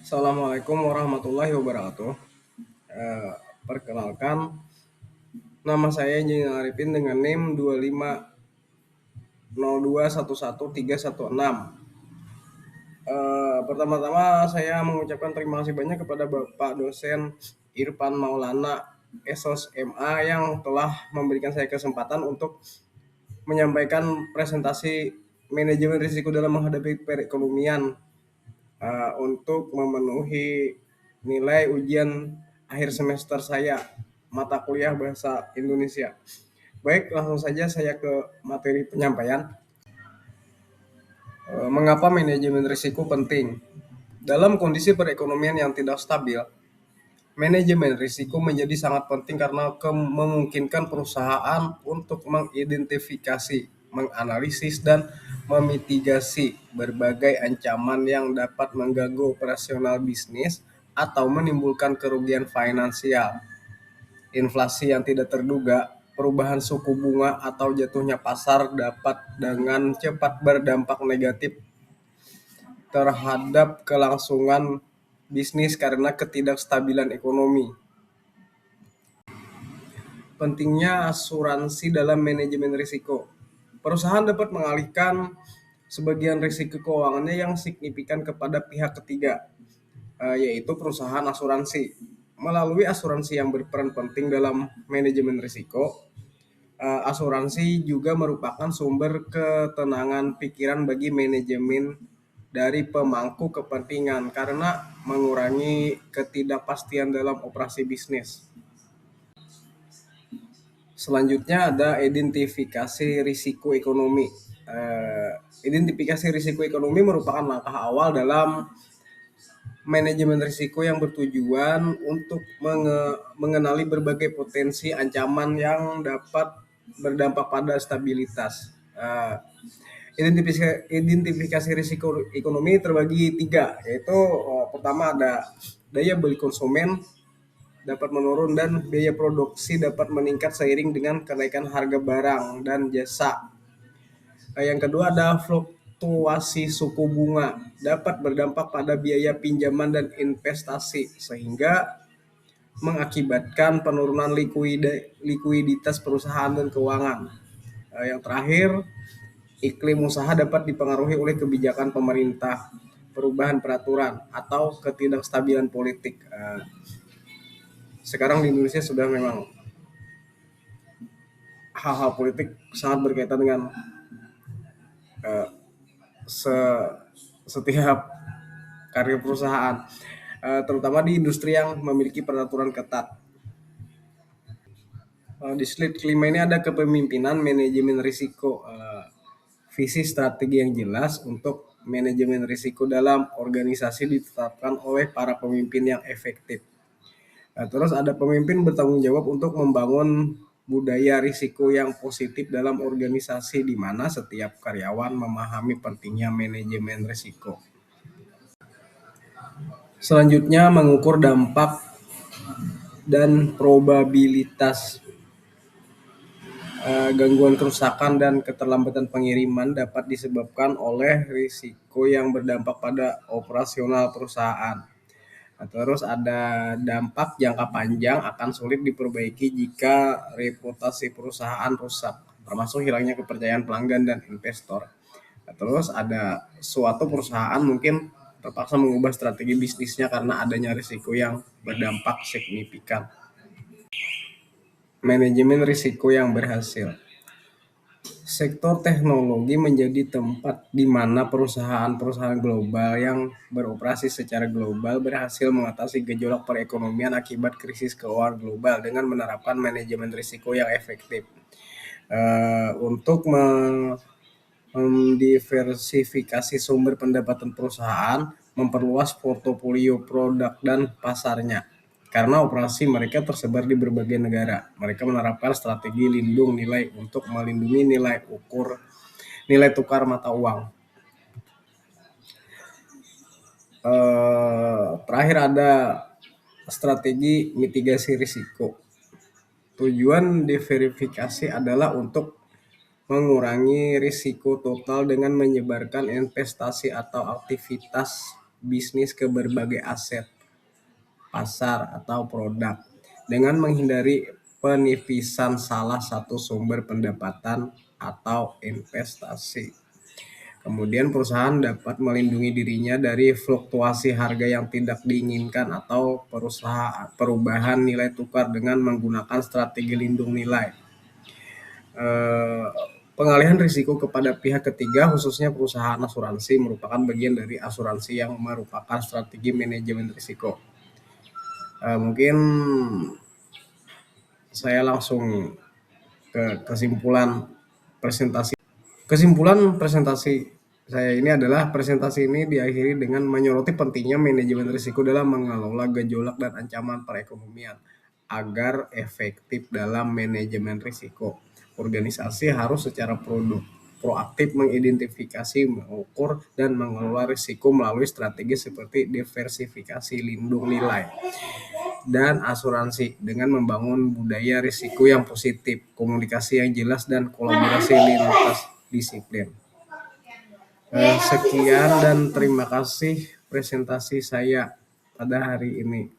Assalamualaikum warahmatullahi wabarakatuh. Eh, Perkenalkan, nama saya Engineer Arifin dengan NIM 250211316. Pertama-tama saya mengucapkan terima kasih banyak kepada Bapak dosen Irfan Maulana Esos MA yang telah memberikan saya kesempatan untuk menyampaikan presentasi manajemen risiko dalam menghadapi perekonomian untuk memenuhi nilai ujian akhir semester saya mata kuliah bahasa Indonesia. Baik, langsung saja saya ke materi penyampaian. Mengapa manajemen risiko penting? Dalam kondisi perekonomian yang tidak stabil, manajemen risiko menjadi sangat penting karena memungkinkan perusahaan untuk mengidentifikasi, menganalisis, dan memitigasi berbagai ancaman yang dapat mengganggu operasional bisnis atau menimbulkan kerugian finansial. Inflasi yang tidak terduga, perubahan suku bunga, atau jatuhnya pasar dapat dengan cepat berdampak negatif terhadap kelangsungan bisnis karena ketidakstabilan ekonomi. Pentingnya asuransi dalam manajemen risiko. Perusahaan dapat mengalihkan sebagian risiko keuangannya yang signifikan kepada pihak ketiga, yaitu perusahaan asuransi. Melalui asuransi yang berperan penting dalam manajemen risiko, asuransi juga merupakan sumber ketenangan pikiran bagi manajemen dari pemangku kepentingan karena mengurangi ketidakpastian dalam operasi bisnis. Selanjutnya ada identifikasi risiko ekonomi. Eh, Identifikasi risiko ekonomi merupakan langkah awal dalam manajemen risiko yang bertujuan untuk mengenali berbagai potensi ancaman yang dapat berdampak pada stabilitas. Identifikasi risiko ekonomi terbagi tiga, yaitu pertama ada daya beli konsumen dapat menurun dan biaya produksi dapat meningkat seiring dengan kenaikan harga barang dan jasa. Yang kedua ada fluktuasi suku bunga dapat berdampak pada biaya pinjaman dan investasi sehingga mengakibatkan penurunan likuiditas perusahaan dan keuangan. Yang terakhir, iklim usaha dapat dipengaruhi oleh kebijakan pemerintah, perubahan peraturan, atau ketidakstabilan politik. Sekarang di Indonesia sudah memang hal-hal politik sangat berkaitan dengan uh, setiap karya perusahaan, terutama di industri yang memiliki peraturan ketat. Di slide kelima ini ada kepemimpinan manajemen risiko, visi strategi yang jelas untuk manajemen risiko dalam organisasi ditetapkan oleh para pemimpin yang efektif. Terus ada pemimpin bertanggung jawab untuk membangun budaya risiko yang positif dalam organisasi di mana setiap karyawan memahami pentingnya manajemen risiko. Selanjutnya mengukur dampak dan probabilitas. Gangguan kerusakan dan keterlambatan pengiriman dapat disebabkan oleh risiko yang berdampak pada operasional perusahaan. Terus ada dampak jangka panjang akan sulit diperbaiki jika reputasi perusahaan rusak, termasuk hilangnya kepercayaan pelanggan dan investor. Terus ada suatu perusahaan mungkin terpaksa mengubah strategi bisnisnya karena adanya risiko yang berdampak signifikan. Manajemen risiko yang berhasil. Sektor teknologi menjadi tempat di mana perusahaan-perusahaan global yang beroperasi secara global berhasil mengatasi gejolak perekonomian akibat krisis keuangan global dengan menerapkan manajemen risiko yang efektif. Untuk mendiversifikasi sumber pendapatan perusahaan, memperluas portofolio produk dan pasarnya. Karena operasi mereka tersebar di berbagai negara, mereka menerapkan strategi lindung nilai untuk melindungi nilai tukar mata uang. Terakhir ada strategi mitigasi risiko. Tujuan diverifikasi adalah untuk mengurangi risiko total dengan menyebarkan investasi atau aktivitas bisnis ke berbagai aset, pasar, atau produk dengan menghindari penipisan salah satu sumber pendapatan atau investasi. Kemudian perusahaan dapat melindungi dirinya dari fluktuasi harga yang tidak diinginkan atau perubahan nilai tukar dengan menggunakan strategi lindung nilai. Pengalihan risiko kepada pihak ketiga, khususnya perusahaan asuransi, merupakan bagian dari asuransi yang merupakan strategi manajemen risiko. Mungkin saya langsung ke kesimpulan presentasi. Kesimpulan presentasi saya ini adalah presentasi ini diakhiri dengan menyoroti pentingnya manajemen risiko dalam mengelola gejolak dan ancaman perekonomian. Agar efektif dalam manajemen risiko, organisasi harus secara proaktif mengidentifikasi, mengukur, dan mengelola risiko melalui strategi seperti diversifikasi lindung nilai dan asuransi dengan membangun budaya risiko yang positif, komunikasi yang jelas, dan kolaborasi lintas disiplin. Sekian dan terima kasih presentasi saya pada hari ini.